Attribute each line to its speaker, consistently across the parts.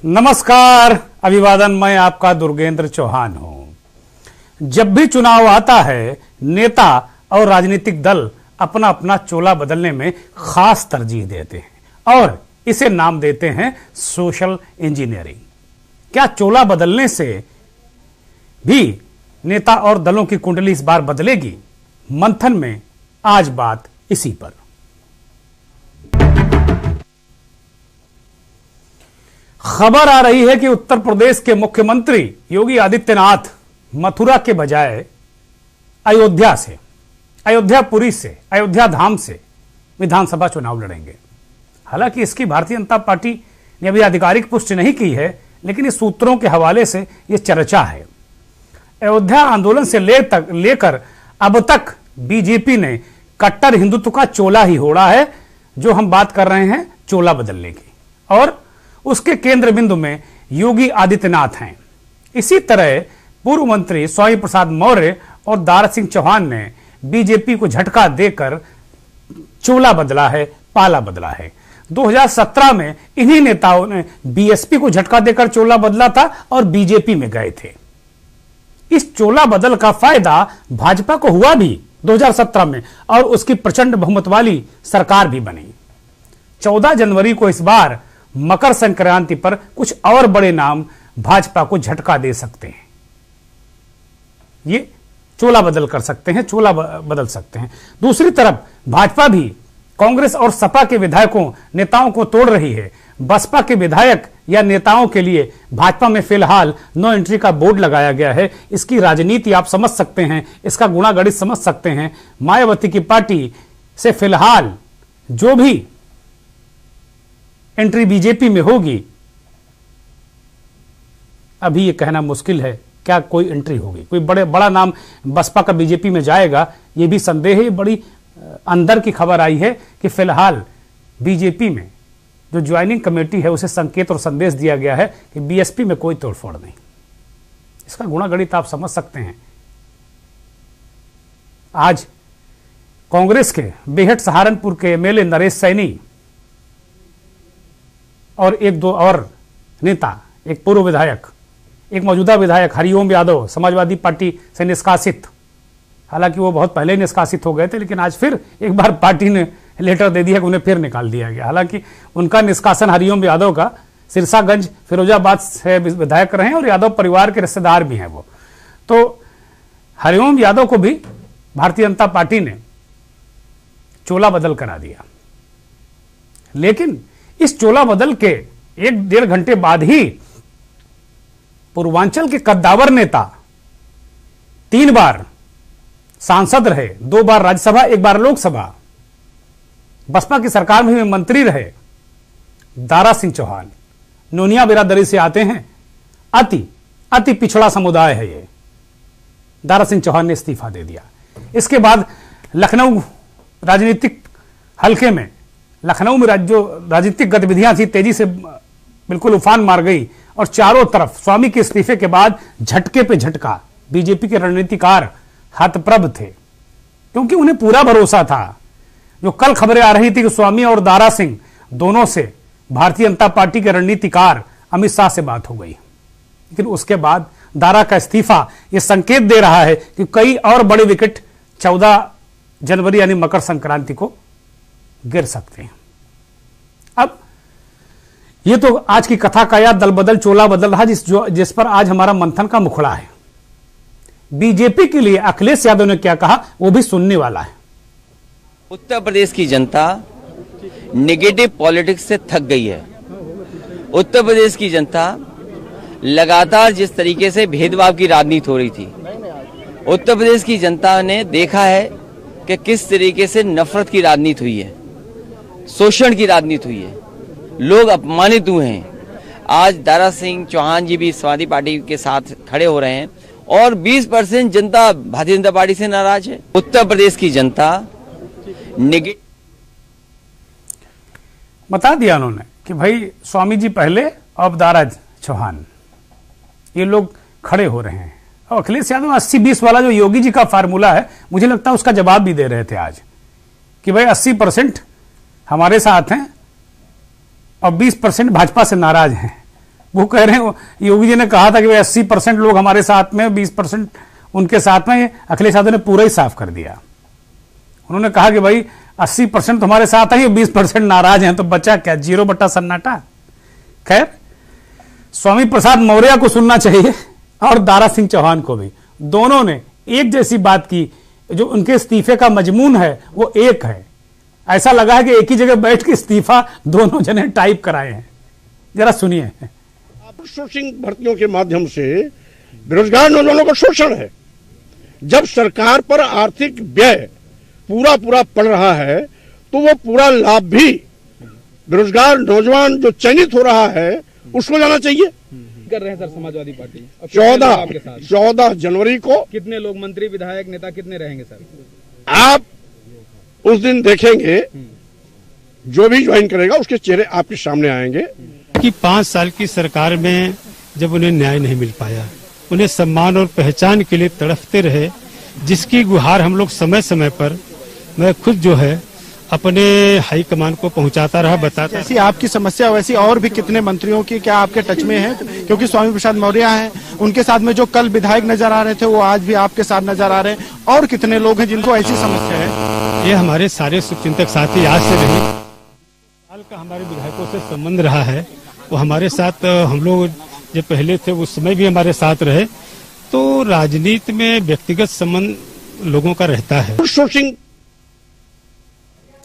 Speaker 1: नमस्कार, अभिवादन। मैं आपका दुर्गेंद्र चौहान हूं। जब भी चुनाव आता है, नेता और राजनीतिक दल अपना अपना चोला बदलने में खास तरजीह देते हैं और इसे नाम देते हैं सोशल इंजीनियरिंग। क्या चोला बदलने से भी नेता और दलों की कुंडली इस बार बदलेगी? मंथन में आज बात इसी पर। खबर आ रही है कि उत्तर प्रदेश के मुख्यमंत्री योगी आदित्यनाथ मथुरा के बजाय अयोध्यापुरी से, अयोध्या धाम से विधानसभा चुनाव लड़ेंगे। हालांकि इसकी भारतीय जनता पार्टी ने अभी आधिकारिक पुष्टि नहीं की है, लेकिन इस सूत्रों के हवाले से यह चर्चा है। अयोध्या आंदोलन से लेकर अब तक बीजेपी ने कट्टर हिंदुत्व का चोला ही ओढ़ा है, जो हम बात कर रहे हैं चोला बदलने की, और उसके केंद्र बिंदु में योगी आदित्यनाथ हैं। इसी तरह पूर्व मंत्री स्वामी प्रसाद मौर्य और दारा सिंह चौहान ने बीजेपी को झटका देकर चोला बदला है, पाला बदला है। 2017 में इन्हीं नेताओं ने बीएसपी को झटका देकर चोला बदला था और बीजेपी में गए थे। इस चोला बदल का फायदा भाजपा को हुआ भी 2017 में, और उसकी प्रचंड बहुमत वाली सरकार भी बनी। 14 जनवरी को इस बार मकर संक्रांति पर कुछ और बड़े नाम भाजपा को झटका दे सकते हैं। ये चोला बदल कर सकते हैं, चोला बदल सकते हैं। दूसरी तरफ भाजपा भी कांग्रेस और सपा के विधायकों, नेताओं को तोड़ रही है। बसपा के विधायक या नेताओं के लिए भाजपा में फिलहाल नो एंट्री का बोर्ड लगाया गया है। इसकी राजनीति आप समझ सकते हैं, इसका गुणागणित समझ सकते हैं। मायावती की पार्टी से फिलहाल जो भी एंट्री बीजेपी में होगी, अभी यह कहना मुश्किल है क्या कोई एंट्री होगी। कोई बड़ा नाम बसपा का बीजेपी में जाएगा, यह भी संदेह है। बड़ी अंदर की खबर आई है कि फिलहाल बीजेपी में जो ज्वाइनिंग कमेटी है उसे संकेत और संदेश दिया गया है कि बीएसपी में कोई तोड़फोड़ नहीं। इसका गुणागणित आप समझ सकते हैं। आज कांग्रेस के बेहट सहारनपुर के एमएलए नरेश सैनी और एक दो और नेता, एक पूर्व विधायक, एक मौजूदा विधायक हरिओम यादव, समाजवादी पार्टी से निष्कासित। हालांकि वो बहुत पहले निष्कासित हो गए थे, लेकिन आज फिर एक बार पार्टी ने लेटर दे दिया कि उन्हें फिर निकाल दिया गया। हालांकि उनका निष्कासन हरिओम यादव का सिरसागंज फिरोजाबाद से विधायक रहे और यादव परिवार के रिश्तेदार भी हैं वो। तो हरिओम यादव को भी भारतीय जनता पार्टी ने चोला बदल करा दिया। लेकिन इस चोला बदल के 1-1.5 घंटे बाद ही पूर्वांचल के कद्दावर नेता, 3 बार सांसद रहे, 2 बार राज्यसभा, 1 बार लोकसभा, बसपा की सरकार में मंत्री रहे, दारा सिंह चौहान नोनिया बिरादरी से आते हैं। अति पिछड़ा समुदाय है ये। दारा सिंह चौहान ने इस्तीफा दे दिया। इसके बाद लखनऊ राजनीतिक हल्के में, लखनऊ में जो राजनीतिक गतिविधियां थी तेजी से बिल्कुल उफान मार गई और चारों तरफ स्वामी के इस्तीफे के बाद झटके पे झटका। बीजेपी के रणनीतिकार हतप्रभ थे, क्योंकि उन्हें पूरा भरोसा था। जो कल खबरें आ रही थी कि स्वामी और दारा सिंह दोनों से भारतीय जनता पार्टी के रणनीतिकार अमित शाह से बात हो गई, लेकिन उसके बाद दारा का इस्तीफा यह संकेत दे रहा है कि कई और बड़े विकेट 14 जनवरी यानी मकर संक्रांति को गिर सकते हैं। अब यह तो आज की कथा का या दल बदल चोला बदल रहा जिस पर आज हमारा मंथन का मुखड़ा है। बीजेपी के लिए अखिलेश यादव ने क्या कहा वो भी सुनने वाला है।
Speaker 2: उत्तर प्रदेश की जनता नेगेटिव पॉलिटिक्स से थक गई है। उत्तर प्रदेश की जनता लगातार जिस तरीके से भेदभाव की राजनीति हो रही थी, उत्तर प्रदेश की जनता ने देखा है कि किस तरीके से नफरत की राजनीति हुई है, शोषण की राजनीति हुई है, लोग अपमानित हुए हैं। आज दारा सिंह चौहान जी भी समाजवादी पार्टी के साथ खड़े हो रहे हैं और 20% जनता भारतीय जनता पार्टी से नाराज है। उत्तर प्रदेश की जनता
Speaker 1: बता दिया उन्होंने कि भाई स्वामी जी पहले, अब दारा चौहान, ये लोग खड़े हो रहे हैं। और अखिलेश यादव 80-20 वाला जो योगी जी का फार्मूला है, मुझे लगता है उसका जवाब भी दे रहे थे आज कि भाई 80% हमारे साथ हैं और 20% भाजपा से नाराज हैं। वो कह रहे हैं, योगी जी ने कहा था कि 80% लोग हमारे साथ में, 20% उनके साथ में। अखिलेश यादव ने पूरा ही साफ कर दिया। उन्होंने कहा कि भाई 80% तुम्हारे साथ हैं, 20% नाराज हैं, तो बचा क्या? 0 बटा सन्नाटा। खैर, स्वामी प्रसाद मौर्य को सुनना चाहिए और दारा सिंह चौहान को भी। दोनों ने एक जैसी बात की। जो उनके इस्तीफे का मजमून है वो एक है। ऐसा लगा है कि एक ही जगह बैठ के इस्तीफा दोनों जने टाइप कराए हैं। जरा सुनिए।
Speaker 3: आउटसोर्सिंग भर्तियों के माध्यम से बेरोजगार नौजवानों का शोषण है। जब सरकार पर आर्थिक व्यय पूरा पड़ रहा है तो वो पूरा लाभ भी बेरोजगार नौजवान जो चयनित हो रहा है उसको जाना चाहिए।
Speaker 4: कर रहे हैं सर समाजवादी पार्टी
Speaker 3: 14 जनवरी को।
Speaker 4: कितने लोग मंत्री विधायक नेता कितने रहेंगे सर?
Speaker 3: आप उस दिन देखेंगे, जो भी ज्वाइन करेगा उसके चेहरे आपके सामने आएंगे।
Speaker 5: कि 5 साल की सरकार में जब उन्हें न्याय नहीं मिल पाया, उन्हें सम्मान और पहचान के लिए तड़पते रहे, जिसकी गुहार हम लोग समय समय पर, मैं खुद जो है अपने हाईकमान को पहुंचाता रहा, बताता।
Speaker 6: जैसी आपकी समस्या वैसी और भी कितने मंत्रियों की क्या आपके टच में है? क्योंकि स्वामी प्रसाद मौर्य हैं, उनके साथ में जो कल विधायक नजर आ रहे थे वो आज भी आपके साथ नजर आ रहे हैं। और कितने लोग हैं जिनको ऐसी समस्या है?
Speaker 5: ये हमारे सारे शुभचिंतक साथी आज से नहीं, साल का हमारे विधायकों से संबंध रहा है। वो हमारे साथ, हम लोग जब पहले थे उस समय भी हमारे साथ रहे। तो राजनीति में व्यक्तिगत संबंध लोगों का रहता है।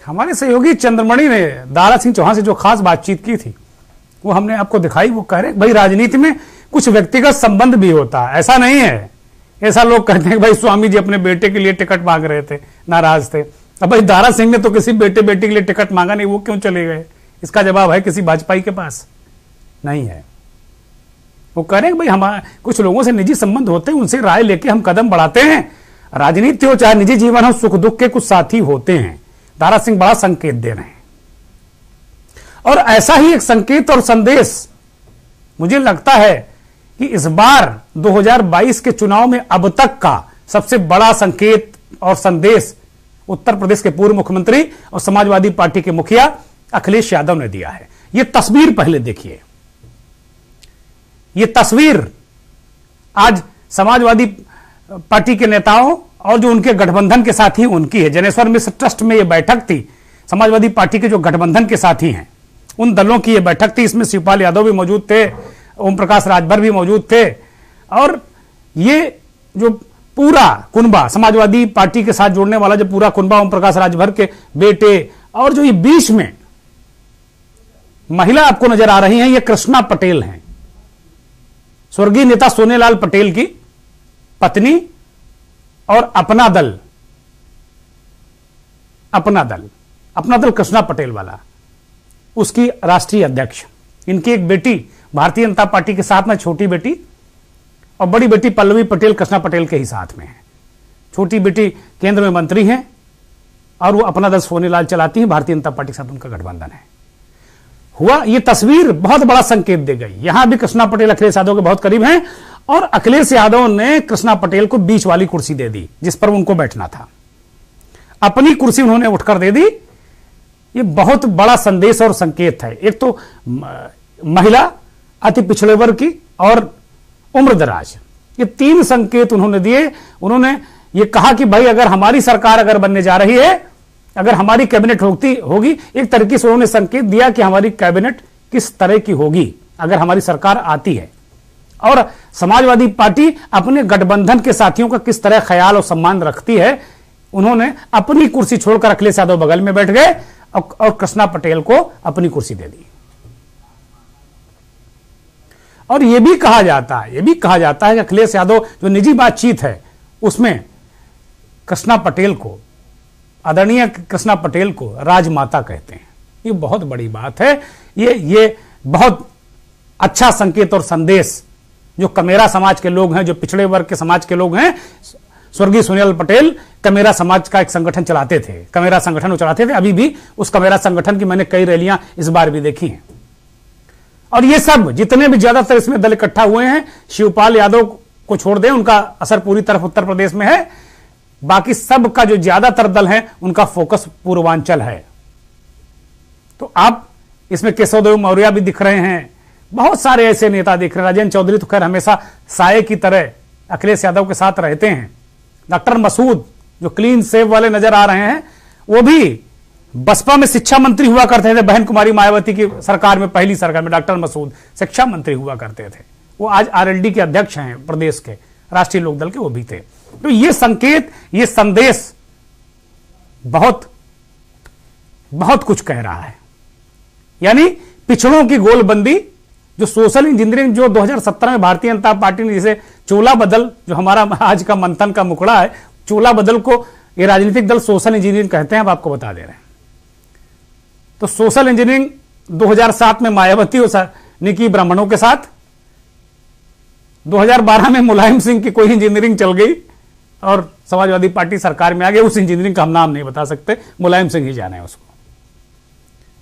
Speaker 1: हमारे सहयोगी चंद्रमणि ने दारा सिंह चौहान से जो खास बातचीत की थी वो हमने आपको दिखाई। वो कह रहे भाई राजनीति में कुछ व्यक्तिगत संबंध भी होता है, ऐसा नहीं है। ऐसा लोग कहते हैं भाई स्वामी जी अपने बेटे के लिए टिकट मांग रहे थे, नाराज थे। अब भाई दारा सिंह ने तो किसी बेटे बेटी के लिए टिकट मांगा नहीं, वो क्यों चले गए? इसका जवाब है किसी भाजपाई के पास नहीं है। वो कह रहे हैं भाई हमारे कुछ लोगों से निजी संबंध होते हैं, उनसे राय लेके हम कदम बढ़ाते हैं। राजनीति हो चाहे निजी जीवन हो, सुख दुख के कुछ साथी होते हैं। दारा सिंह बड़ा संकेत दे रहे हैं और ऐसा ही एक संकेत और संदेश मुझे लगता है कि इस बार 2022 के चुनाव में अब तक का सबसे बड़ा संकेत और संदेश उत्तर प्रदेश के पूर्व मुख्यमंत्री और समाजवादी पार्टी के मुखिया अखिलेश यादव ने दिया है। यह तस्वीर पहले देखिए। यह तस्वीर आज समाजवादी पार्टी के नेताओं और जो उनके गठबंधन के साथी उनकी है। जनेश्वर मिश्र ट्रस्ट में यह बैठक थी। समाजवादी पार्टी के जो गठबंधन के साथी हैं उन दलों की यह बैठक थी। इसमें शिवपाल यादव भी मौजूद थे, ओम प्रकाश राजभर भी मौजूद थे और ये जो पूरा कुनबा समाजवादी पार्टी के साथ जोड़ने वाला जो पूरा कुनबा, ओम प्रकाश राजभर के बेटे, और जो ये बीच में महिला आपको नजर आ रही हैं, ये कृष्णा पटेल हैं, स्वर्गीय नेता सोनेलाल पटेल की पत्नी और अपना दल कृष्णा पटेल वाला, उसकी राष्ट्रीय अध्यक्ष। इनकी एक बेटी भारतीय जनता पार्टी के साथ में, छोटी बेटी, और बड़ी बेटी पल्लवी पटेल कृष्णा पटेल के ही साथ में है। छोटी बेटी केंद्र में मंत्री हैं और वो अपना दल सोनेलाल चलाती हैं। भारतीय जनता पार्टी के साथ उनका गठबंधन है। हुआ ये तस्वीर बहुत बड़ा संकेत दे गई। यहां भी कृष्णा पटेल अखिलेश यादव के बहुत करीब हैं और अखिलेश यादव ने कृष्णा पटेल को बीच वाली कुर्सी दे दी जिस पर उनको बैठना था। अपनी कुर्सी उन्होंने उठकर दे दी। ये बहुत बड़ा संदेश और संकेत है। एक तो महिला, अति पिछड़े वर्ग की और उम्रदराज, ये 3 संकेत उन्होंने दिए। उन्होंने ये कहा कि भाई अगर हमारी सरकार अगर बनने जा रही है, अगर हमारी कैबिनेट होगी, एक तरीके से उन्होंने संकेत दिया कि हमारी कैबिनेट किस तरह की होगी अगर हमारी सरकार आती है, और समाजवादी पार्टी अपने गठबंधन के साथियों का किस तरह ख्याल और सम्मान रखती है। उन्होंने अपनी कुर्सी छोड़कर अखिलेश यादव बगल में बैठ गए और कृष्णा पटेल को अपनी कुर्सी दे दी। और यह भी कहा जाता है कि अखिलेश यादव जो निजी बातचीत है उसमें कृष्णा पटेल को, आदरणीय कृष्णा पटेल को राजमाता कहते हैं। ये बहुत बड़ी बात है। ये बहुत अच्छा संकेत और संदेश जो कमेरा समाज के लोग हैं, जो पिछड़े वर्ग के समाज के लोग हैं। स्वर्गीय सोनेलाल पटेल कमेरा समाज का एक संगठन चलाते थे, कमेरा संगठन वो चलाते थे। अभी भी उस कमेरा संगठन की मैंने कई रैलियां इस बार भी देखी हैं। और ये सब जितने भी ज्यादातर इसमें दल इकट्ठा हुए हैं, शिवपाल यादव को छोड़ दें, उनका असर पूरी तरफ उत्तर प्रदेश में है। बाकी सब का जो ज्यादातर दल है उनका फोकस पूर्वांचल है। तो आप इसमें केशवदेव मौर्य भी दिख रहे हैं, बहुत सारे ऐसे नेता दिख रहे हैं। राजेंद्र चौधरी तो खैर हमेशा साये की तरह अखिलेश यादव के साथ रहते हैं। डॉक्टर मसूद जो क्लीन सेव वाले नजर आ रहे हैं, वो भी बसपा में शिक्षा मंत्री हुआ करते थे। बहन कुमारी मायावती की सरकार में, पहली सरकार में डॉक्टर मसूद शिक्षा मंत्री हुआ करते थे। वो आज आरएलडी के अध्यक्ष हैं प्रदेश के, राष्ट्रीय लोकदल के वो भी थे। तो ये संकेत, ये संदेश बहुत बहुत कुछ कह रहा है। यानी पिछड़ों की गोलबंदी, जो सोशल इंजीनियरिंग जो 2017 में भारतीय जनता पार्टी ने, जिसे चोला बदल, जो हमारा आज का मंथन का मुखड़ा है, चोला बदल को ये राजनीतिक दल सोशल इंजीनियरिंग कहते हैं। अब आपको बता दे रहे हैं। तो सोशल इंजीनियरिंग 2007 में मायावती ने की ब्राह्मणों के साथ, 2012 में मुलायम सिंह की कोई इंजीनियरिंग चल गई और समाजवादी पार्टी सरकार में आ गई। उस इंजीनियरिंग का हम नाम नहीं बता सकते, मुलायम सिंह ही जाने उसको।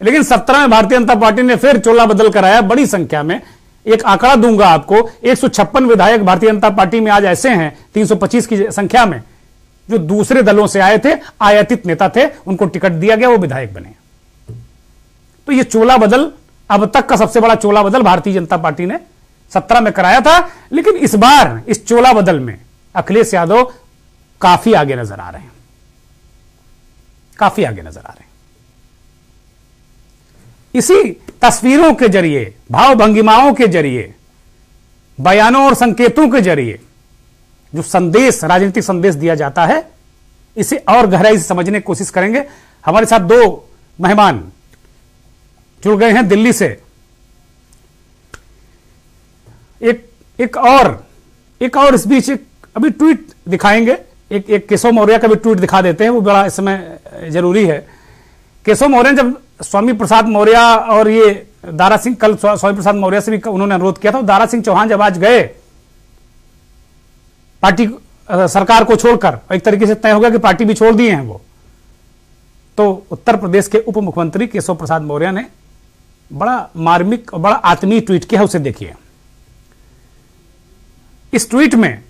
Speaker 1: लेकिन 17 में भारतीय जनता पार्टी ने फिर चोला बदल कराया बड़ी संख्या में। एक आंकड़ा दूंगा आपको, 156 विधायक भारतीय जनता पार्टी में आज ऐसे हैं 325 की संख्या में, जो दूसरे दलों से आए थे, आयातित नेता थे, उनको टिकट दिया गया, वो विधायक बने। तो ये चोला बदल अब तक का सबसे बड़ा चोला बदल भारतीय जनता पार्टी ने 17 में कराया था। लेकिन इस बार इस चोला बदल में अखिलेश यादव काफी आगे नजर आ रहे हैं, काफी आगे नजर आ रहे हैं। इसी तस्वीरों के जरिए, भाव भंगिमाओं के जरिए, बयानों और संकेतों के जरिए जो संदेश, राजनीतिक संदेश दिया जाता है, इसे और गहराई से समझने की कोशिश करेंगे। हमारे साथ दो मेहमान जुड़ गए हैं दिल्ली से। एक और इस बीच अभी ट्वीट दिखाएंगे, एक केशव मौर्य का भी ट्वीट दिखा देते हैं, वो बड़ा इस समय जरूरी है। केशव मौर्य ने जब स्वामी प्रसाद मौर्य और ये दारा सिंह, कल स्वामी प्रसाद मौर्य से भी उन्होंने अनुरोध किया था, दारा सिंह चौहान जब आज गए पार्टी सरकार को छोड़कर, एक तरीके से तय हो गया कि पार्टी भी छोड़ दिए हैं वो, तो उत्तर प्रदेश के उप मुख्यमंत्री केशव प्रसाद मौर्य ने बड़ा मार्मिक और बड़ा आत्मीय ट्वीट किया है। उसे देखिए। इस ट्वीट में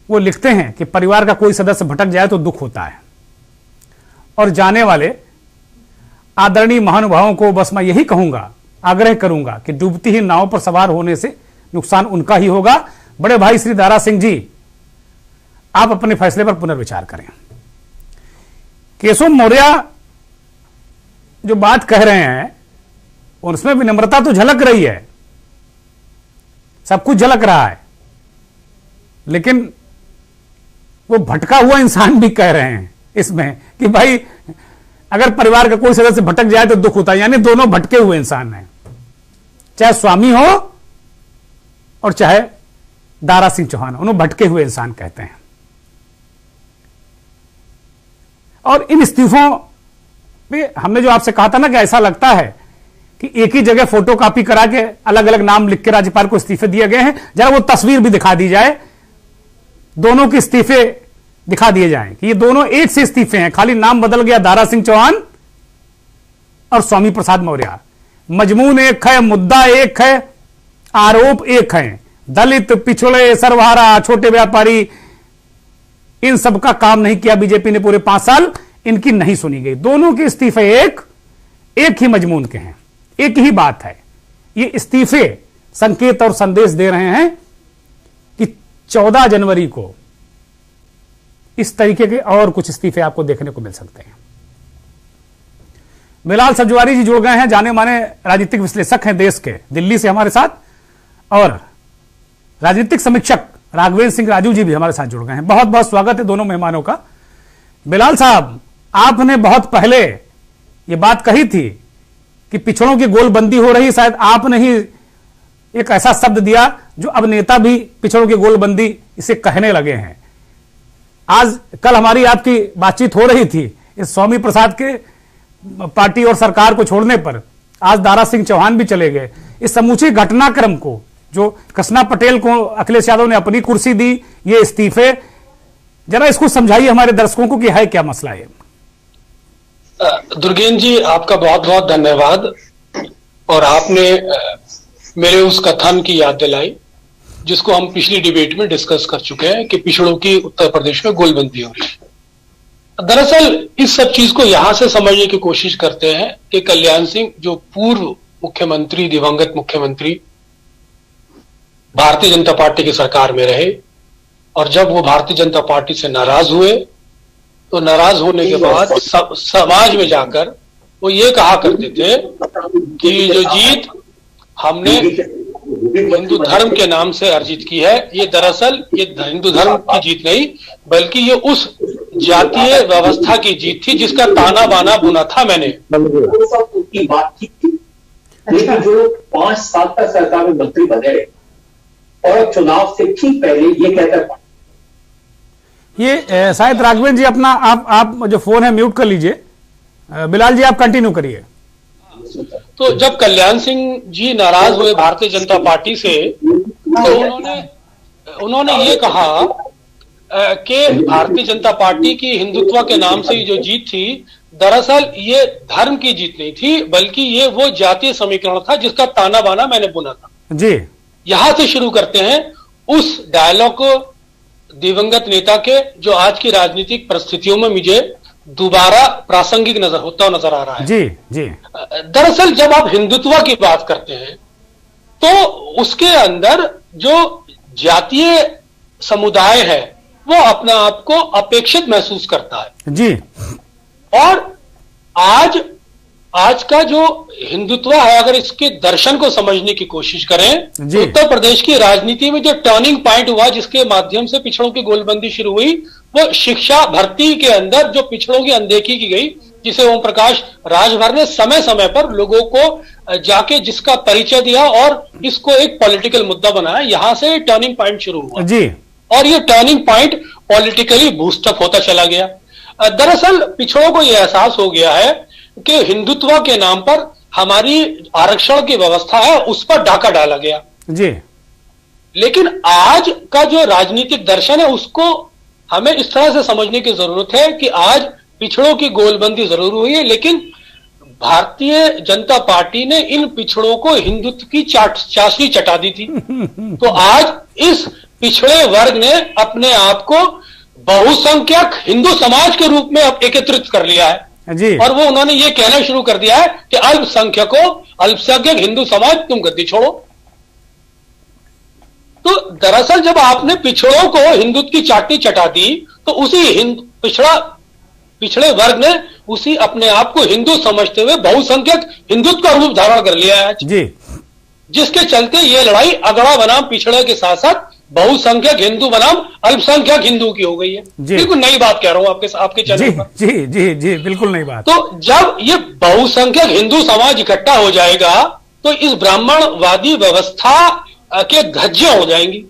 Speaker 1: वो लिखते हैं कि परिवार का कोई सदस्य भटक जाए तो दुख होता है, और जाने वाले आदरणीय महानुभावों को बस मैं यही कहूंगा, आग्रह करूंगा कि डूबती ही नाव पर सवार होने से नुकसान उनका ही होगा। बड़े भाई श्री दारा सिंह जी, आप अपने फैसले पर पुनर्विचार करें। केशव मौर्य जो बात कह रहे हैं उसमें विनम्रता तो झलक रही है, सब कुछ झलक रहा है, लेकिन वो भटका हुआ इंसान भी कह रहे हैं इसमें कि भाई अगर परिवार का कोई सदस्य भटक जाए तो दुख होता है। यानी दोनों भटके हुए इंसान हैं, चाहे स्वामी हो और चाहे दारा सिंह चौहान, उन्होंने भटके हुए इंसान कहते हैं। और इन इस्तीफों पे हमने जो आपसे कहा था ना कि ऐसा लगता है कि एक ही जगह फोटो कॉपी करा के अलग अलग नाम लिख के राज्यपाल को इस्तीफे दिए गए हैं। जरा वो तस्वीर भी दिखा दी जाए, दोनों के इस्तीफे दिखा दिए जाएं कि ये दोनों एक से इस्तीफे हैं, खाली नाम बदल गया, दारा सिंह चौहान और स्वामी प्रसाद मौर्य। मजमून एक है, मुद्दा एक है, आरोप एक है। दलित, पिछड़े, सर्वहारा, छोटे व्यापारी, इन सब का काम नहीं किया बीजेपी ने पूरे 5 साल, इनकी नहीं सुनी गई। दोनों के इस्तीफे एक ही मजमून के हैं, एक ही बात है। ये इस्तीफे संकेत और संदेश दे रहे हैं कि 14 जनवरी को इस तरीके के और कुछ इस्तीफे आपको देखने को मिल सकते हैं। बिलाल सब्जवारी जी जुड़ गए हैं, जाने माने राजनीतिक विश्लेषक हैं देश के, दिल्ली से हमारे साथ, और राजनीतिक समीक्षक राघवेंद्र सिंह राजू जी भी हमारे साथ जुड़ गए हैं। बहुत बहुत स्वागत है दोनों मेहमानों का। बिलाल साहब, आपने बहुत पहले ये बात कही थी कि पिछड़ों की गोलबंदी हो रही, शायद आपने ही एक ऐसा शब्द दिया जो अब नेता भी पिछड़ों की गोलबंदी इसे कहने लगे हैं। आज कल हमारी आपकी बातचीत हो रही थी इस स्वामी प्रसाद के पार्टी और सरकार को छोड़ने पर, आज दारा सिंह चौहान भी चले गए। इस समूचे घटनाक्रम को, जो कृष्णा पटेल को अखिलेश यादव ने अपनी कुर्सी दी, ये इस्तीफे, जरा इसको समझाइए हमारे दर्शकों को कि है क्या मसला है।
Speaker 7: दुर्गेन जी, आपका बहुत बहुत धन्यवाद। और आपने मेरे उस कथन की याद दिलाई जिसको हम पिछली डिबेट में डिस्कस कर चुके हैं कि पिछड़ों की उत्तर प्रदेश में गोलबंदी हो रही है। दरअसल इस सब चीज को यहां से समझने की कोशिश करते हैं कि कल्याण सिंह, जो पूर्व मुख्यमंत्री, दिवंगत मुख्यमंत्री भारतीय जनता पार्टी की सरकार में रहे, और जब वो भारतीय जनता पार्टी से नाराज हुए तो नाराज होने के बाद समाज में जाकर वो ये कहा करते थे कि जो जीत हमने हिंदू धर्म के नाम से अर्जित की है, ये दरअसल ये हिंदू धर्म की जीत नहीं बल्कि ये उस जातीय व्यवस्था की जीत थी जिसका ताना बाना बुना था मैंने।
Speaker 8: की बात की थी, लेकिन जो 5 साल तक सरकार में मंत्री बने और चुनाव से ठीक पहले ये कहकर
Speaker 1: ये शायद राघवेंद्र जी अपना आप जो फोन है म्यूट कर लीजिए। बिलाल जी आप कंटिन्यू करिए।
Speaker 7: तो जब कल्याण सिंह जी नाराज हुए भारतीय जनता पार्टी से तो उन्होंने ये कहा कि भारतीय जनता पार्टी की हिंदुत्व के नाम से जो जीत थी दरअसल ये धर्म की जीत नहीं थी बल्कि ये वो जातीय समीकरण था जिसका ताना बाना मैंने बुना था
Speaker 1: जी।
Speaker 7: यहां से शुरू करते हैं उस डायलॉग को दिवंगत नेता के, जो आज की राजनीतिक परिस्थितियों में मुझे दोबारा प्रासंगिक नजर आ रहा है।
Speaker 1: जी जी।
Speaker 7: दरअसल जब आप हिंदुत्व की बात करते हैं तो उसके अंदर जो जातीय समुदाय है वो अपने आप को अपेक्षित महसूस करता है
Speaker 1: जी।
Speaker 7: और आज का जो हिंदुत्व है, अगर इसके दर्शन को समझने की कोशिश करें तो उत्तर प्रदेश की राजनीति में जो टर्निंग पॉइंट हुआ जिसके माध्यम से पिछड़ों की गोलबंदी शुरू हुई, वो शिक्षा भर्ती के अंदर जो पिछड़ों की अनदेखी की गई, जिसे ओम प्रकाश राजभर ने समय समय पर लोगों को जाके जिसका परिचय दिया और इसको एक पॉलिटिकल मुद्दा बनाया, यहां से टर्निंग पॉइंट शुरू हुआ
Speaker 1: जी।
Speaker 7: और ये टर्निंग पॉइंट पॉलिटिकली बूस्टअप होता चला गया। दरअसल पिछड़ों को यह एहसास हो गया है कि हिंदुत्व के नाम पर हमारी आरक्षण की व्यवस्था है उस पर डाका डाला गया
Speaker 1: जी।
Speaker 7: लेकिन आज का जो राजनीतिक दर्शन है उसको हमें इस तरह से समझने की जरूरत है कि आज पिछड़ों की गोलबंदी जरूर हुई है, लेकिन भारतीय जनता पार्टी ने इन पिछड़ों को हिंदुत्व की चाशनी चटा दी थी। तो आज इस पिछड़े वर्ग ने अपने आप को बहुसंख्यक हिंदू समाज के रूप में एकत्रित कर लिया है
Speaker 1: जी।
Speaker 7: और वो उन्होंने ये कहना शुरू कर दिया है कि अल्पसंख्यक हिंदू समाज तुम गद्दी छोड़ो। तो दरअसल जब आपने पिछड़ों को हिंदुत्व की चाटनी चटा दी तो उसी पिछड़े वर्ग ने उसी अपने आप को हिंदू समझते हुए बहुसंख्यक हिंदुत्व का रूप धारण कर लिया है
Speaker 1: जी।
Speaker 7: जिसके चलते ये लड़ाई अगड़ा बनाम पिछड़े के साथ साथ बहुसंख्यक हिंदू बनाम अल्पसंख्यक हिंदू की हो गई है। बिल्कुल नई बात कह रहा हूं आपके चैनल पर।
Speaker 1: जी जी जी बिल्कुल नई बात।
Speaker 7: तो जब ये बहुसंख्यक हिंदू समाज इकट्ठा हो जाएगा तो इस ब्राह्मणवादी व्यवस्था के धज्जियां हो जाएंगी।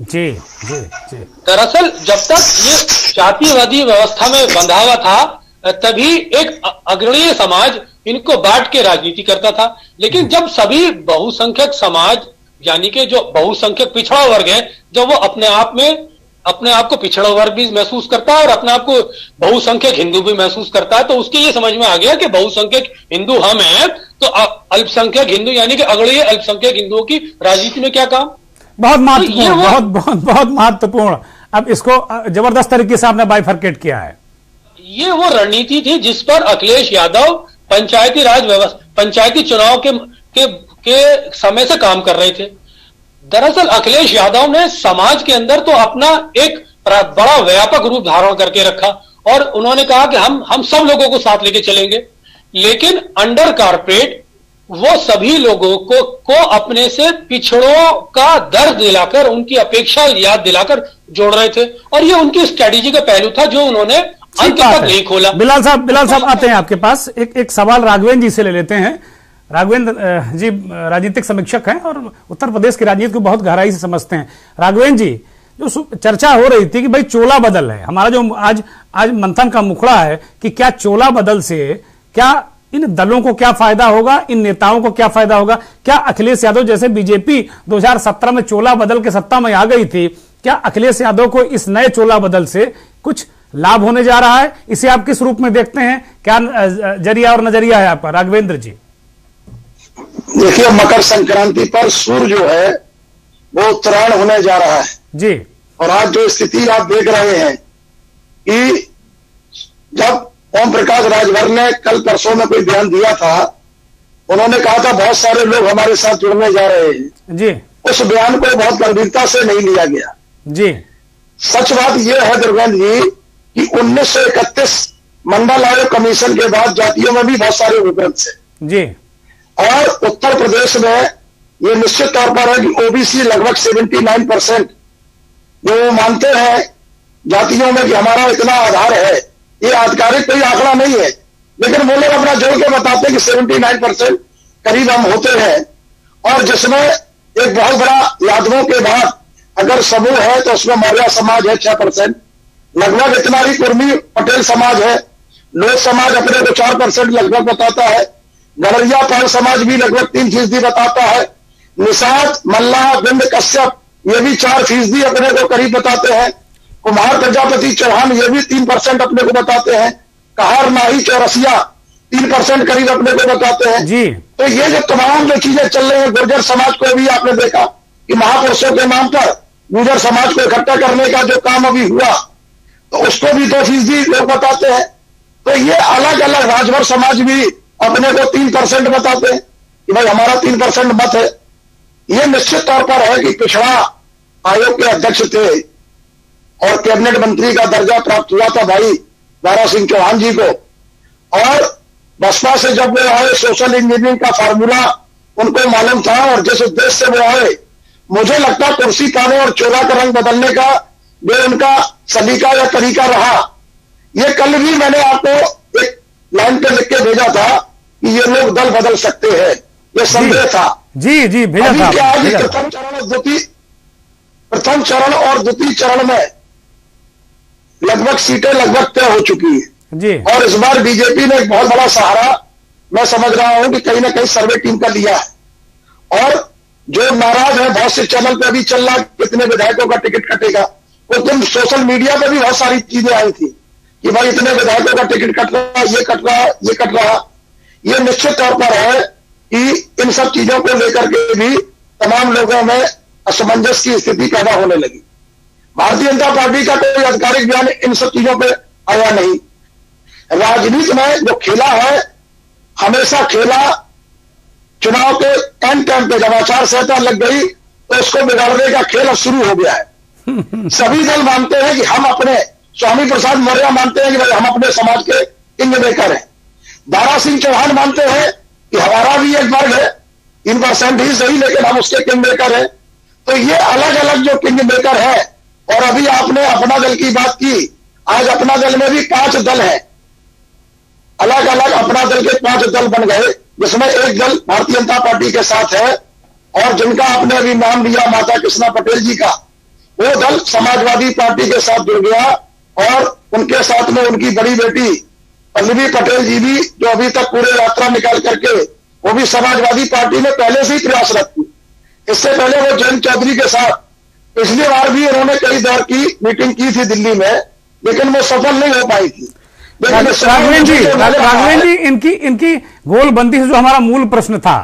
Speaker 1: जी जी जी।
Speaker 7: दरअसल जब तक ये जातिवादी व्यवस्था में बंधा हुआ था तभी एक अग्रणीय समाज इनको बांट के राजनीति करता था, लेकिन जब सभी बहुसंख्यक समाज यानी कि जो बहुसंख्यक पिछड़ा वर्ग है जब वो अपने आप को पिछड़ा वर्ग भी महसूस करता है और अपने आप को बहुसंख्यक हिंदू भी महसूस करता है, तो उसके ये समझ में आ गया कि बहुसंख्यक हिंदू हम हैं तो अल्पसंख्यक हिंदू यानी कि अगले अल्पसंख्यक हिंदुओं की राजनीति में क्या काम।
Speaker 1: बहुत महत्वपूर्ण, बहुत महत्वपूर्ण। अब इसको जबरदस्त तरीके से आपने बाइफरकेट किया है।
Speaker 7: ये वो रणनीति थी जिस पर अखिलेश यादव पंचायती राज व्यवस्था पंचायती चुनाव के समय से काम कर रहे थे। दरअसल अखिलेश यादव ने समाज के अंदर तो अपना एक बड़ा व्यापक रूप धारण करके रखा और उन्होंने कहा कि हम सब लोगों को साथ लेके चलेंगे, लेकिन अंडर कारपोरेट वो सभी लोगों को अपने से पिछड़ों का दर्द दिलाकर उनकी अपेक्षा याद दिलाकर जोड़ रहे थे और ये उनकी स्ट्रेटेजी का पहलू था जो उन्होंने अंत तक नहीं खोला।
Speaker 1: बिलाल साहब आते हैं आपके पास। एक सवाल राघवेंद्र जी से ले लेते हैं। राघवेंद्र जी राजनीतिक समीक्षक हैं और उत्तर प्रदेश की राजनीति को बहुत गहराई से समझते हैं। राघवेंद्र जी, जो चर्चा हो रही थी कि भाई चोला बदल है, हमारा जो आज मंथन का मुखड़ा है कि क्या चोला बदल से क्या इन दलों को क्या फायदा होगा, इन नेताओं को क्या फायदा होगा? क्या अखिलेश यादव जैसे बीजेपी 2017 में चोला बदल के सत्ता में आ गई थी, क्या अखिलेश यादव को इस नए चोला बदल से कुछ लाभ होने जा रहा है? इसे आप किस रूप में देखते हैं? क्या जरिया और नजरिया है आपका राघवेंद्र जी?
Speaker 9: देखिए, मकर संक्रांति पर सूर्य जो है वो उत्तरायण होने जा रहा है
Speaker 1: जी।
Speaker 9: और आज जो स्थिति आप देख रहे हैं कि जब ओम प्रकाश राजभर ने कल परसों में कोई बयान दिया था, उन्होंने कहा था बहुत सारे लोग हमारे साथ जुड़ने जा रहे हैं
Speaker 1: जी।
Speaker 9: उस बयान को बहुत गंभीरता से नहीं लिया गया।
Speaker 1: जी,
Speaker 9: सच बात यह है दुर्गेंद्र जी कि 1931 मंडल आयोग कमीशन के बाद जातियों में भी बहुत सारे विभेद थे
Speaker 1: जी,
Speaker 9: और उत्तर प्रदेश में ये निश्चित तौर पर है कि ओबीसी लगभग 79% जो वो मानते हैं जातियों में कि हमारा इतना आधार है। ये आधिकारिक कोई आंकड़ा नहीं है, लेकिन वो लोग अपना जोड़ के बताते हैं कि 79% करीब हम होते हैं। और जिसमें एक बहुत बड़ा यादवों के बाद अगर समूह है तो उसमें मौर्य समाज है 6%, लगभग इतना ही कुर्मी पटेल समाज है। लोध समाज अपने को 4% लगभग बताता है। गड़रिया पाल समाज भी लगभग 3% बताता है। निषाद, मल्लाह, बिंद, कश्यप ये भी 4% अपने को करीब बताते हैं। कुमार, प्रजापति, चौहान ये भी 3% अपने को बताते हैं। कहार, माही, चौरसिया 3% करीब अपने को बताते हैं
Speaker 1: जी।
Speaker 9: तो ये जो तमाम जो चीजें चल रही है, गुर्जर समाज को भी आपने देखा कि महापुरुषों के नाम पर गुर्जर समाज को इकट्ठा करने का जो काम अभी हुआ तो उसको भी 2% लोग बताते हैं। तो ये अलग अलग राजभर समाज भी अपने को 3% बताते हैं कि भाई हमारा 3% मत है। ये निश्चित तौर पर है कि पिछड़ा आयोग के अध्यक्ष थे और कैबिनेट मंत्री का दर्जा प्राप्त हुआ था भाई दारा सिंह चौहान जी को, और बसपा से जब वो आए सोशल इंजीनियरिंग का फार्मूला उनको मालूम था और जिस उद्देश्य से वो आए, मुझे लगता कुर्सी पाने और चोला का रंग बदलने का जो उनका सलीका या तरीका रहा। ये कल भी मैंने आपको एक लाइन पे लिख के भेजा था कि ये लोग दल बदल सकते हैं, ये संदेह था।
Speaker 1: जी जी, भेजा
Speaker 9: अभी
Speaker 1: था,
Speaker 9: क्या है कि
Speaker 1: भेजा था।
Speaker 9: प्रथम चरण और द्वितीय चरण में लगभग सीटें लगभग तय हो चुकी है
Speaker 1: जी,
Speaker 9: और इस बार बीजेपी ने एक बहुत बड़ा सहारा मैं समझ रहा हूं कि कहीं ना कहीं सर्वे टीम का लिया है। और जो नाराज है बहुत से चैनल पे अभी चल रहा कितने विधायकों का टिकट कटेगा, वो दिन सोशल मीडिया पे भी बहुत सारी चीजें आई थी कि भाई इतने विधायकों का टिकट कट रहा, ये कट रहा, ये कट रहा। ये निश्चित तौर पर है कि इन सब चीजों को लेकर के भी तमाम लोगों में असमंजस की स्थिति पैदा होने लगी। भारतीय जनता पार्टी का कोई आधिकारिक बयान इन सब चीजों पे आया नहीं। राजनीति में जो खेला है हमेशा खेला चुनाव के एंड टाइम पे जब आचार संहिता लग गई तो उसको बिगाड़ने का खेल अब शुरू हो गया है। सभी दल मानते हैं कि हम अपने, स्वामी प्रसाद मौर्य मानते हैं कि भाई हम अपने समाज के किंग मेकर हैं। दारा सिंह चौहान मानते हैं कि हमारा भी एक वर्ग है, 3% ही सही लेकिन हम उसके किंग मेकर हैं। तो ये अलग अलग जो किंग मेकर है। और अभी आपने अपना दल की बात की, आज अपना दल में भी 5 दल है, अलग अलग अपना दल के 5 दल बन गए, जिसमें एक दल भारतीय जनता पार्टी के साथ है और जिनका आपने अभी नाम लिया माता कृष्णा पटेल जी का, वो दल समाजवादी पार्टी के साथ जुड़ गया और उनके साथ में उनकी बड़ी बेटी पल्लवी पटेल जी भी जो अभी तक पूरे यात्रा निकाल करके वो भी समाजवादी पार्टी में पहले से ही प्रयासरत थी। इससे पहले वो जयंत चौधरी के साथ पिछली बार भी उन्होंने कई दौर की मीटिंग की थी दिल्ली में, लेकिन वो सफल नहीं हो पाई थी।
Speaker 1: राघवेंद्र जी, इनकी गोलबंदी से जो हमारा मूल प्रश्न था,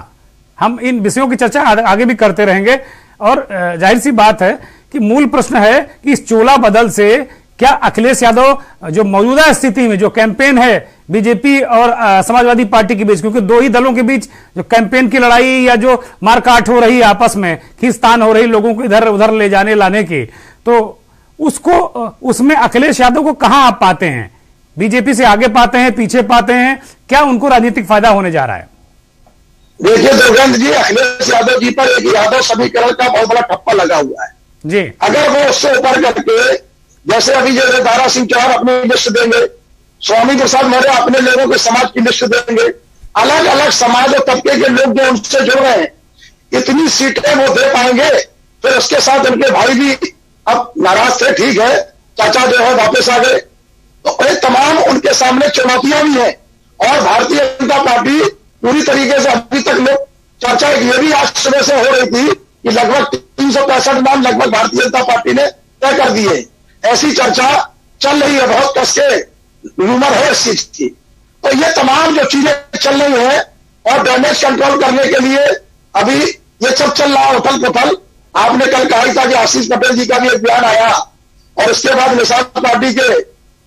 Speaker 1: हम इन विषयों की चर्चा आगे भी करते रहेंगे। और जाहिर सी बात है कि मूल प्रश्न है कि इस चोला बदल से क्या अखिलेश यादव जो मौजूदा स्थिति में जो कैंपेन है बीजेपी और समाजवादी पार्टी के बीच, क्योंकि दो ही दलों के बीच जो कैंपेन की लड़ाई या जो मारकाट हो रही है, आपस में खींचतान हो रही लोगों को इधर उधर ले जाने लाने की, तो उसको उसमें अखिलेश यादव को कहां आप पाते हैं? बीजेपी से आगे पाते हैं, पीछे पाते हैं? क्या उनको राजनीतिक फायदा होने जा रहा है?
Speaker 9: देखिए दुर्गेंद्र जी, अखिलेश यादव जी पर एक यादव समीकरण का बहुत बड़ा ठप्पा लगा हुआ है
Speaker 1: जी।
Speaker 9: अगर वो उससे ऊपर करके, जैसे अभी जैसे दारा सिंह चौहान अपनी लिस्ट देंगे, स्वामी प्रसाद मौर्य अपने लोगों के समाज की लिस्ट देंगे, अलग अलग समाज और तबके के लोग जो उनसे जुड़ रहे हैं, इतनी सीटें वो दे पाएंगे? फिर उसके साथ उनके भाई भी अब नाराज थे, ठीक है, चाचा जो है वापस आ गए, तो ये तमाम उनके सामने चुनौतियां भी हैं। और भारतीय जनता पार्टी पूरी तरीके से अभी तक लोग चर्चा ये भी आज सुबह से हो रही थी कि लगभग 365 नाम लगभग भारतीय जनता पार्टी ने तय कर दिए। ऐसी चर्चा चल रही है, बहुत कस के रूमर है इस चीज की। तो ये तमाम जो चीजें चल रही है और डैमेज कंट्रोल करने के लिए अभी ये सब चल रहा है उथल पुथल। आपने कल कहा था कि आशीष पटेल जी का भी एक बयान आया और उसके बाद निषाद पार्टी के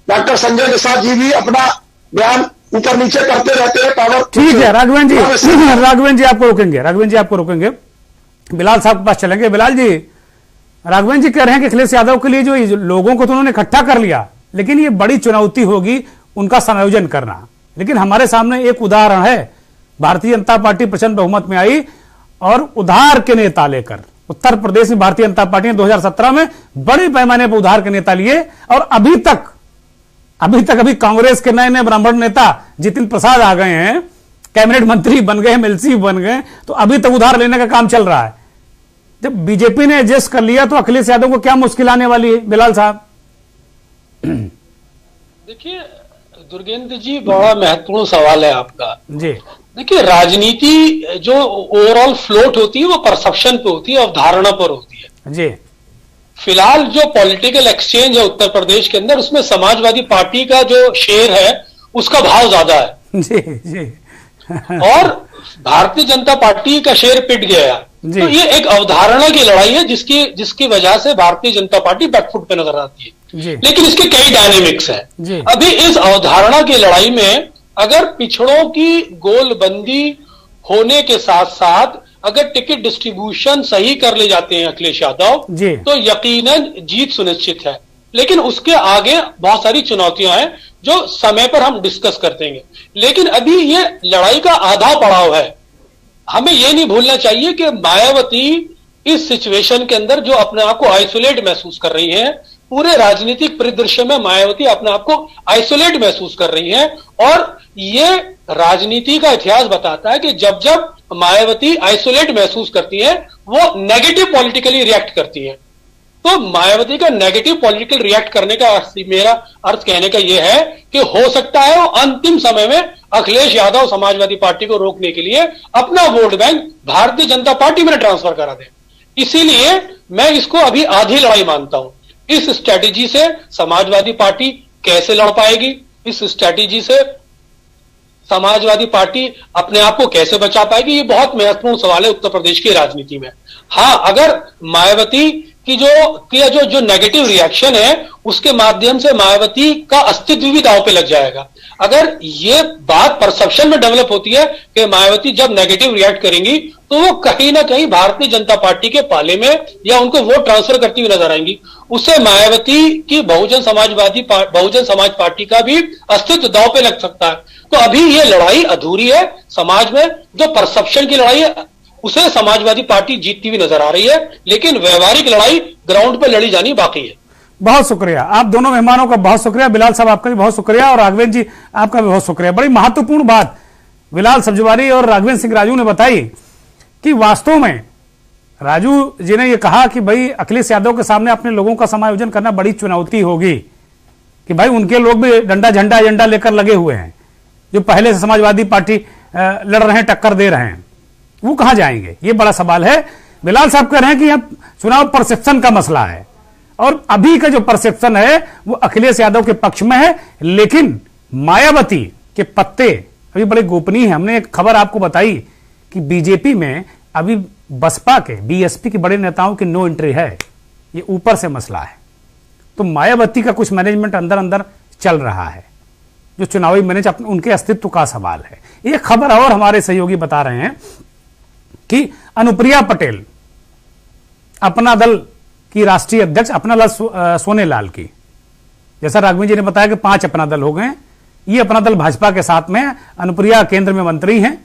Speaker 9: डॉक्टर संजय निषाद जी भी अपना बयान ऊपर नीचे करते रहते हैं। पावर
Speaker 1: ठीक है राघवेंद्र जी, आपको रोकेंगे, बिलाल साहब के पास चलेंगे। बिलाल जी, राघवेंद्र जी कह रहे हैं कि अखिलेश यादव के लिए जो लोगों को तो उन्होंने इकट्ठा कर लिया, लेकिन ये बड़ी चुनौती होगी उनका समायोजन करना। लेकिन हमारे सामने एक उदाहरण है, भारतीय जनता पार्टी प्रचंड बहुमत में आई और उधार के नेता लेकर उत्तर प्रदेश में भारतीय जनता पार्टी ने 2017 में बड़े पैमाने पर उधार के नेता लिए और अभी तक कांग्रेस के नए नए ब्राह्मण नेता जितिन प्रसाद आ गए हैं, कैबिनेट मंत्री बन गए, एमएलसी बन गए, तो अभी तक उधार लेने का काम चल रहा है। जब बीजेपी ने एडजस्ट कर लिया तो अखिलेश यादव को क्या मुश्किल आने वाली है? बिलाल साहब
Speaker 7: देखिए दुर्गेंद्र जी, बड़ा महत्वपूर्ण सवाल है आपका
Speaker 1: जी।
Speaker 7: देखिए राजनीति जो ओवरऑल फ्लोट होती है वो परसेप्शन पे होती है, अवधारणा पर होती है
Speaker 1: जी।
Speaker 7: फिलहाल जो पॉलिटिकल एक्सचेंज है उत्तर प्रदेश के अंदर, उसमें समाजवादी पार्टी का जो शेयर है उसका भाव ज्यादा है
Speaker 1: जी जी
Speaker 7: और भारतीय जनता पार्टी का शेयर पिट गया। तो ये एक अवधारणा की लड़ाई है जिसकी वजह से भारतीय जनता पार्टी बैकफुट पे नजर आती है। लेकिन इसके कई डायनेमिक्स हैं। अभी इस अवधारणा की लड़ाई में अगर पिछड़ों की गोलबंदी होने के साथ साथ अगर टिकट डिस्ट्रीब्यूशन सही कर ले जाते हैं अखिलेश यादव तो यकीनन जीत सुनिश्चित है। लेकिन उसके आगे बहुत सारी चुनौतियां हैं जो समय पर हम डिस्कस करते हैं। लेकिन अभी ये लड़ाई का आधा पड़ाव है। हमें यह नहीं भूलना चाहिए कि मायावती इस सिचुएशन के अंदर जो अपने आप को आइसोलेट महसूस कर रही है, पूरे राजनीतिक परिदृश्य में मायावती अपने आप को आइसोलेट महसूस कर रही है। और ये राजनीति का इतिहास बताता है कि जब जब मायावती आइसोलेट महसूस करती है वो नेगेटिव पॉलिटिकली रिएक्ट करती है। तो मायावती का नेगेटिव पॉलिटिकल रिएक्ट करने का मेरा अर्थ कहने का यह है कि हो सकता है वो अंतिम समय में अखिलेश यादव समाजवादी पार्टी को रोकने के लिए अपना vote bank Bharatiya Janata party में ट्रांसफर करा दें। इसीलिए मैं इसको अभी आधी लड़ाई मानता हूं। इस स्ट्रैटेजी से समाजवादी पार्टी कैसे लड़ पाएगी, इस स्ट्रैटेजी से समाजवादी पार्टी अपने आप को कैसे बचा पाएगी, ये बहुत महत्वपूर्ण सवाल है उत्तर प्रदेश की राजनीति में। हाँ, अगर मायावती की जो नेगेटिव रिएक्शन है उसके माध्यम से मायावती का अस्तित्व भी दांव पे लग जाएगा। अगर ये बात परसेप्शन में डेवलप होती है कि मायावती जब नेगेटिव रिएक्ट करेंगी तो वो कहीं ना कहीं भारतीय जनता पार्टी के पाले में या उनको वोट ट्रांसफर करती हुई नजर आएंगी, उससे मायावती की बहुजन समाज पार्टी का भी अस्तित्व दांव पे लग सकता है। तो अभी ये लड़ाई अधूरी है। समाज में जो परसेप्शन की लड़ाई है उसे समाजवादी पार्टी जीतती हुई नजर आ रही है, लेकिन व्यवहारिक लड़ाई ग्राउंड पर लड़ी जानी बाकी है।
Speaker 1: बहुत शुक्रिया आप दोनों मेहमानों का, बहुत शुक्रिया। बिलाल साहब आपका भी बहुत शुक्रिया और राघवेंद्र जी आपका भी बहुत शुक्रिया। बड़ी महत्वपूर्ण बात बिलाल सब्जवारी और राघवेंद्र सिंह राजू ने बताई कि वास्तव में राजू जी ने यह कहा कि भाई अखिलेश यादव के सामने अपने लोगों का समायोजन करना बड़ी चुनौती होगी, कि भाई उनके लोग भी डंडा झंडा एजेंडा लेकर लगे हुए हैं, जो पहले से समाजवादी पार्टी लड़ रहे हैं, टक्कर दे रहे हैं, वो कहां जाएंगे, ये बड़ा सवाल है। बिलाल साहब कह रहे हैं कि यह चुनाव परसेप्शन का मसला है और अभी का जो परसेप्शन है वो अखिलेश यादव के पक्ष में है, लेकिन मायावती के पत्ते अभी बड़े गोपनीय हैं। हमने एक खबर आपको बताई कि बीजेपी में अभी बसपा के, बीएसपी के बड़े नेताओं की नो एंट्री है, ये ऊपर से मसला है। तो मायावती का कुछ मैनेजमेंट अंदर अंदर चल रहा है, जो चुनावी मैनेज उनके अस्तित्व का सवाल है। एक खबर और हमारे सहयोगी बता रहे हैं कि अनुप्रिया पटेल अपना दल की राष्ट्रीय अध्यक्ष, अपना दल सोनेलाल की, जैसा राघवेंद्र जी ने बताया कि 5 अपना दल हो गए, ये अपना दल भाजपा के साथ में, अनुप्रिया केंद्र में मंत्री हैं,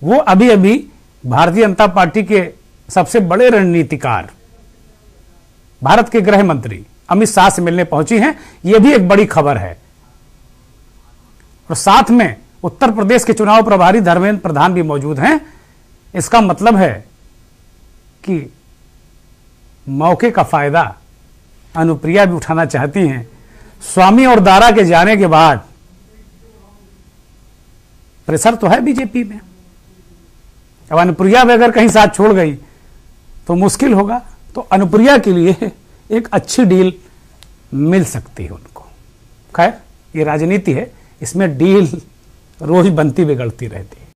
Speaker 1: वो अभी अभी भारतीय जनता पार्टी के सबसे बड़े रणनीतिकार भारत के गृह मंत्री अमित शाह से मिलने पहुंची हैं। यह भी एक बड़ी खबर है। और साथ में उत्तर प्रदेश के चुनाव प्रभारी धर्मेंद्र प्रधान भी मौजूद हैं। इसका मतलब है कि मौके का फायदा अनुप्रिया भी उठाना चाहती हैं। स्वामी और दारा के जाने के बाद प्रेशर तो है बीजेपी में, अब अनुप्रिया भी अगर कहीं साथ छोड़ गई तो मुश्किल होगा। तो अनुप्रिया के लिए एक अच्छी डील मिल सकती है उनको। खैर, ये राजनीति है, इसमें डील रोज बनती बिगड़ती रहती है।